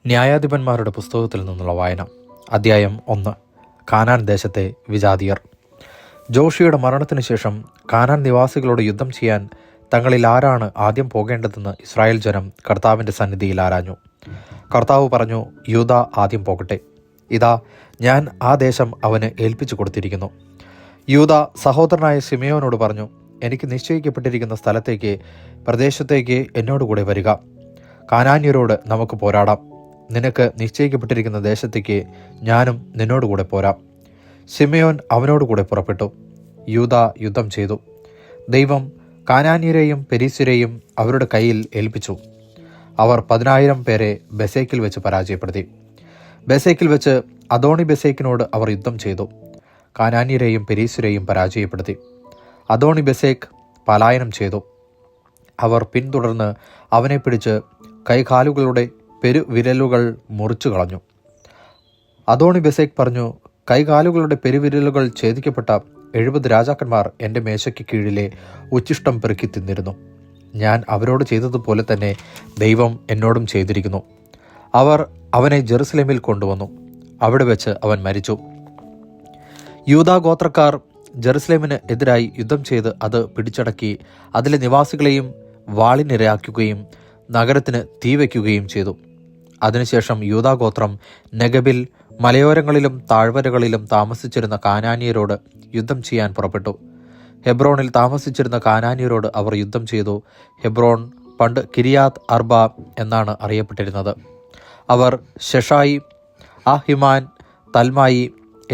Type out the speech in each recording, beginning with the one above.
ന്യായാധിപന്മാരുടെ പുസ്തകത്തിൽ നിന്നുള്ള വായന. അധ്യായം 1. കാനാൻ ദേശത്തെ വിജാതിയർ. ജോഷിയുടെ മരണത്തിനു ശേഷം കാനാൻ നിവാസികളോട് യുദ്ധം ചെയ്യാൻ തങ്ങളിൽ ആരാണ് ആദ്യം പോകേണ്ടതെന്ന് ഇസ്രായേൽ ജനം കർത്താവിൻ്റെ സന്നിധിയിൽ ആരാഞ്ഞു. കർത്താവ് പറഞ്ഞു, യൂദ ആദ്യം പോകട്ടെ. ഇതാ, ഞാൻ ആ ദേശം അവന് ഏൽപ്പിച്ചു കൊടുത്തിരിക്കുന്നു. യൂദ സഹോദരനായ ശിമെയോനോട് പറഞ്ഞു, എനിക്ക് നിശ്ചയിക്കപ്പെട്ടിരിക്കുന്ന സ്ഥലത്തേക്ക്, പ്രദേശത്തേക്ക് എന്നോടുകൂടെ വരിക. കാനാന്യരോട് നമുക്ക് പോരാടാം. നിനക്ക് നിശ്ചയിക്കപ്പെട്ടിരിക്കുന്ന ദേശത്തേക്ക് ഞാനും നിന്നോടുകൂടെ പോരാം. ശിമെയോൻ അവനോടുകൂടെ പുറപ്പെട്ടു. യൂദ യുദ്ധം ചെയ്തു. ദൈവം കാനാന്യരെയും പെരീസ്യരെയും അവരുടെ കയ്യിൽ ഏൽപ്പിച്ചു. അവർ 10,000 പേരെ ബെസേക്കിൽ വെച്ച് പരാജയപ്പെടുത്തി. ബെസേക്കിൽ വെച്ച് അദോണി ബെസേക്കിനോട് അവർ യുദ്ധം ചെയ്തു. കാനാന്യരെയും പെരീസ്യരെയും പരാജയപ്പെടുത്തി. അദോണി ബെസേക്ക് പലായനം ചെയ്തു. അവർ പിന്തുടർന്ന് അവനെ പിടിച്ച് കൈകാലുകളുടെ പെരുവിരലുകൾ മുറിച്ചു കളഞ്ഞു. അദോണി ബെസേക്ക് പറഞ്ഞു, കൈകാലുകളുടെ പെരുവിരലുകൾ ഛേദിക്കപ്പെട്ട 70 രാജാക്കന്മാർ എൻ്റെ മേശയ്ക്ക് കീഴിലെ ഉച്ഛിഷ്ടം പെറുക്കി തിന്നിരുന്നു. ഞാൻ അവരോട് ചെയ്തതുപോലെ തന്നെ ദൈവം എന്നോടും ചെയ്തിരിക്കുന്നു. അവർ അവനെ ജെറുസലേമിൽ കൊണ്ടുവന്നു. അവിടെ വെച്ച് അവൻ മരിച്ചു. യൂദാ ഗോത്രക്കാർ ജെറുസലേമിന് എതിരായി യുദ്ധം ചെയ്ത് അത് പിടിച്ചടക്കി അതിലെ നിവാസികളെയും വാളിനിരയാക്കുകയും നഗരത്തിന് തീ വയ്ക്കുകയും ചെയ്തു. അതിനുശേഷം യൂദാ ഗോത്രം നെഗബിൽ മലയോരങ്ങളിലും താഴ്വരകളിലും താമസിച്ചിരുന്ന കാനാന്യരോട് യുദ്ധം ചെയ്യാൻ പുറപ്പെട്ടു. ഹെബ്രോണിൽ താമസിച്ചിരുന്ന കാനാന്യരോട് അവർ യുദ്ധം ചെയ്തു. ഹെബ്രോൺ പണ്ട് കിരിയാത്ത് അർബ എന്നാണ് അറിയപ്പെട്ടിരുന്നത്. അവർ ഷെഷായി, അഹിമാൻ, തൽമായി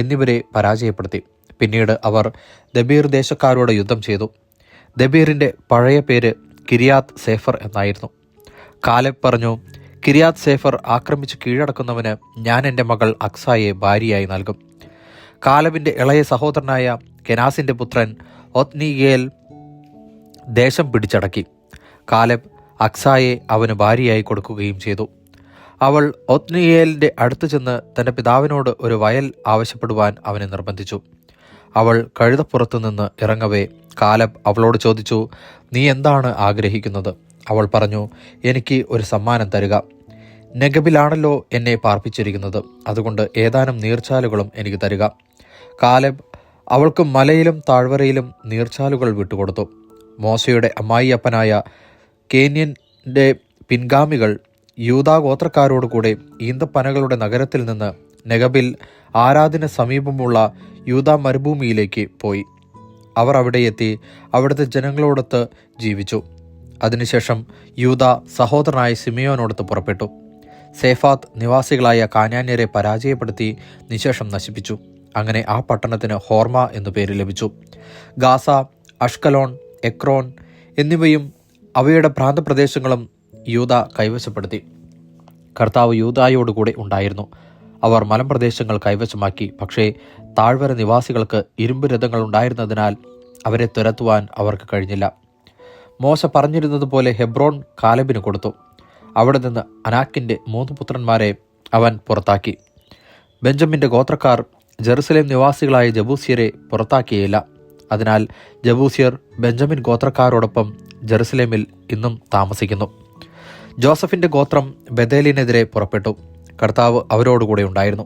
എന്നിവരെ പരാജയപ്പെടുത്തി. പിന്നീട് അവർ ദബീർ ദേശക്കാരോട് യുദ്ധം ചെയ്തു. ദബീറിൻ്റെ പഴയ പേര് കിരിയാത്ത് സേഫർ എന്നായിരുന്നു. കാലെബ് പറഞ്ഞു, കിരിയാത്ത് സേഫർ ആക്രമിച്ച് കീഴടക്കുന്നവന് ഞാൻ എൻ്റെ മകൾ അക്സായെ ഭാര്യയായി നൽകും. കാലെബിൻ്റെ ഇളയ സഹോദരനായ കെനാസിൻ്റെ പുത്രൻ ഒത്നീയേൽ ദേശം പിടിച്ചടക്കി. കാലെബ് അക്സായെ അവന് ഭാര്യയായി കൊടുക്കുകയും ചെയ്തു. അവൾ ഒത്നീയേലിൻ്റെ അടുത്ത് ചെന്ന് തൻ്റെ പിതാവിനോട് ഒരു വയൽ ആവശ്യപ്പെടുവാൻ അവനെ നിർബന്ധിച്ചു. അവൾ കഴുതപ്പുറത്തു നിന്ന് ഇറങ്ങവേ കാലെബ് അവളോട് ചോദിച്ചു, നീ എന്താണ് ആഗ്രഹിക്കുന്നത്? അവൾ പറഞ്ഞു, എനിക്ക് ഒരു സമ്മാനം തരിക. നെഗബിലാണല്ലോ എന്നെ പാർപ്പിച്ചിരിക്കുന്നത്, അതുകൊണ്ട് ഏതാനും നീർച്ചാലുകളും എനിക്ക് തരിക. കാലെബ് അവൾക്ക് മലയിലും താഴ്വരയിലും നീർച്ചാലുകൾ വിട്ടുകൊടുത്തു. മോശയുടെ അമ്മായിയപ്പനായ കേന്യൻ്റെ പിൻഗാമികൾ യൂദാ ഗോത്രക്കാരോടുകൂടെ ഈന്തപ്പനകളുടെ നഗരത്തിൽ നിന്ന് നെഗബിൽ ആരാദിന് സമീപമുള്ള യൂദാ മരുഭൂമിയിലേക്ക് പോയി. അവർ അവിടെ എത്തി അവിടുത്തെ ജനങ്ങളോടൊത്ത് ജീവിച്ചു. അതിനുശേഷം യൂദ സഹോദരനായ സിമിയോനോടൊത്ത് പുറപ്പെട്ടു. സേഫാത്ത് നിവാസികളായ കാനാന്യരെ പരാജയപ്പെടുത്തി നിശേഷം നശിപ്പിച്ചു. അങ്ങനെ ആ പട്ടണത്തിന് ഹോർമ എന്നു പേര് ലഭിച്ചു. ഗാസ, അഷ്കലോൺ, എക്രോൻ എന്നിവയും അവയുടെ പ്രാന്തപ്രദേശങ്ങളും യൂദ കൈവശപ്പെടുത്തി. കർത്താവ് യൂദായോടുകൂടെ ഉണ്ടായിരുന്നു. അവർ മലമ്പ്രദേശങ്ങൾ കൈവശമാക്കി. പക്ഷേ താഴ്വര നിവാസികൾക്ക് ഇരുമ്പ് രഥങ്ങൾ ഉണ്ടായിരുന്നതിനാൽ അവരെ തുരത്തുവാൻ അവർക്ക് കഴിഞ്ഞില്ല. മോശ പറഞ്ഞിരുന്നതുപോലെ ഹെബ്രോൺ കാലെബിന് കൊടുത്തു. അവിടെ നിന്ന് അനാക്കിൻ്റെ 3 പുത്രന്മാരെ അവൻ പുറത്താക്കി. ബെഞ്ചമിൻ്റെ ഗോത്രക്കാർ ജെറുസലേം നിവാസികളായ ജബൂസ്യരെ പുറത്താക്കിയില്ല. അതിനാൽ ജബൂസ്യർ ബെഞ്ചമിൻ ഗോത്രക്കാരോടൊപ്പം ജെറുസലേമിൽ ഇന്നും താമസിക്കുന്നു. ജോസഫിൻ്റെ ഗോത്രം ബെഥേലിനെതിരെ പുറപ്പെട്ടു. കർത്താവ് അവരോടുകൂടെ ഉണ്ടായിരുന്നു.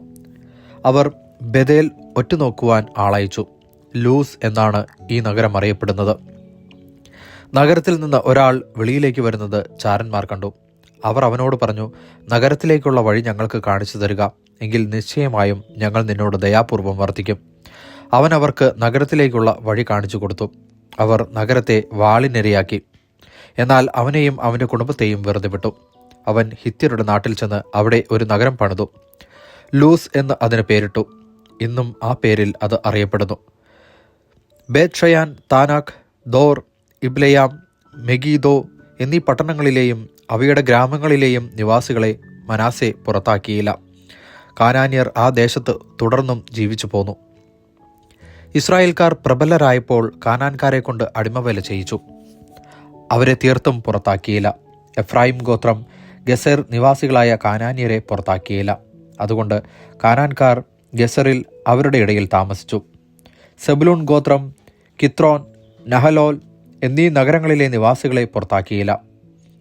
അവർ ബെഥേൽ ഒറ്റുനോക്കുവാൻ ആളയച്ചു. ലൂസ് എന്നാണ് ഈ നഗരം അറിയപ്പെടുന്നത്. നഗരത്തിൽ നിന്ന് ഒരാൾ വെളിയിലേക്ക് വരുന്നത് ചാരന്മാർ കണ്ടു. അവർ അവനോട് പറഞ്ഞു, നഗരത്തിലേക്കുള്ള വഴി ഞങ്ങൾക്ക് കാണിച്ചു തരിക, എങ്കിൽ നിശ്ചയമായും ഞങ്ങൾ നിന്നോട് ദയാപൂർവം വർത്തിക്കും. അവൻ അവർക്ക് നഗരത്തിലേക്കുള്ള വഴി കാണിച്ചു കൊടുത്തു. അവർ നഗരത്തെ വാളിനിരയാക്കി. എന്നാൽ അവനെയും അവൻ്റെ കുടുംബത്തെയും വെറുതെ വിട്ടു. അവൻ ഹിത്യരുടെ നാട്ടിൽ ചെന്ന് അവിടെ ഒരു നഗരം പണിതു. ലൂസ് എന്ന് അതിന് പേരിട്ടു. ഇന്നും ആ പേരിൽ അത് അറിയപ്പെടുന്നു. ബേത്ഷയാൻ, താനാക്, ദോർ, ഇബ്ലെയാം, മെഗീദോ എന്നീ പട്ടണങ്ങളിലെയും അവയുടെ ഗ്രാമങ്ങളിലെയും നിവാസികളെ മനാസെ പുറത്താക്കിയില്ല. കാനാന്യർ ആ ദേശത്ത് തുടർന്നും ജീവിച്ചു പോന്നു. ഇസ്രായേൽക്കാർ പ്രബലരായപ്പോൾ കാനാൻകാരെ കൊണ്ട് അടിമവേല ചെയ്യിച്ചു. അവരെ തീർത്തും പുറത്താക്കിയില്ല. എഫ്രായിം ഗോത്രം ഗസർ നിവാസികളായ കാനാന്യരെ പുറത്താക്കിയില്ല. അതുകൊണ്ട് കാനാൻകാർ ഗസറിൽ അവരുടെ ഇടയിൽ താമസിച്ചു. സെബുലൂൺ ഗോത്രം കിത്രോൻ, നഹലോൽ എന്നീ നഗരങ്ങളിലെ നിവാസികളെ പുറത്താക്കിയില്ല.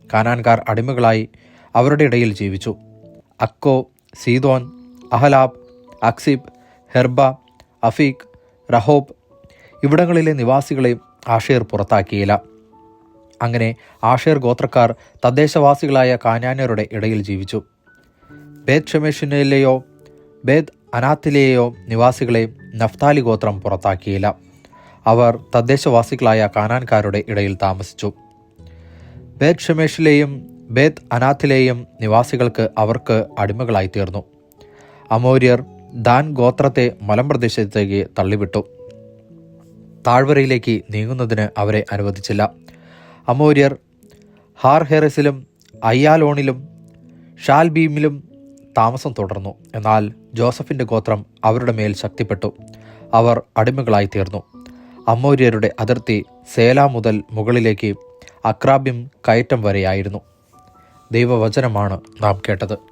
കാനാൻകാർ അടിമകളായി അവരുടെ ഇടയിൽ ജീവിച്ചു. അക്കോ, സീദോൻ, അഹലാബ്, അക്സിബ്, ഹെർബ, അഫീഖ്, റഹോബ് ഇവിടങ്ങളിലെ നിവാസികളെ ആഷേർ പുറത്താക്കിയില്ല. അങ്ങനെ ആഷേർ ഗോത്രക്കാർ തദ്ദേശവാസികളായ കാനാന്യരുടെ ഇടയിൽ ജീവിച്ചു. ബേത് ഷെമേഷിനെയോ ബേത് അനാത്തിലെയോ നിവാസികളെ നഫ്താലി ഗോത്രം പുറത്താക്കിയില്ല. അവർ തദ്ദേശവാസികളായ കാനാൻകാരുടെ ഇടയിൽ താമസിച്ചു. ബേത് ഷെമേഷിലെയും ബേത് അനാത്തിലെയും നിവാസികൾക്ക് അവർക്ക് അടിമകളായി തീർന്നു. അമോര്യർ ദാൻ ഗോത്രത്തെ മലമ്പ്രദേശത്തേക്ക് തള്ളിവിട്ടു. താഴ്വരയിലേക്ക് നീങ്ങുന്നതിന് അവരെ അനുവദിച്ചില്ല. അമോര്യർ ഹാർഹെറസിലും അയ്യാലോണിലും ഷാൽബീമിലും താമസം തുടർന്നു. എന്നാൽ ജോസഫിൻ്റെ ഗോത്രം അവരുടെ മേൽ ശക്തിപ്പെട്ടു. അവർ അടിമകളായി തീർന്നു. അമോര്യരുടെ അതിർത്തി സേല മുതൽ മുകളിലേക്ക് അക്രാബിം കയറ്റം വരെയായിരുന്നു. ദൈവവചനമാണ് നാം കേട്ടത്.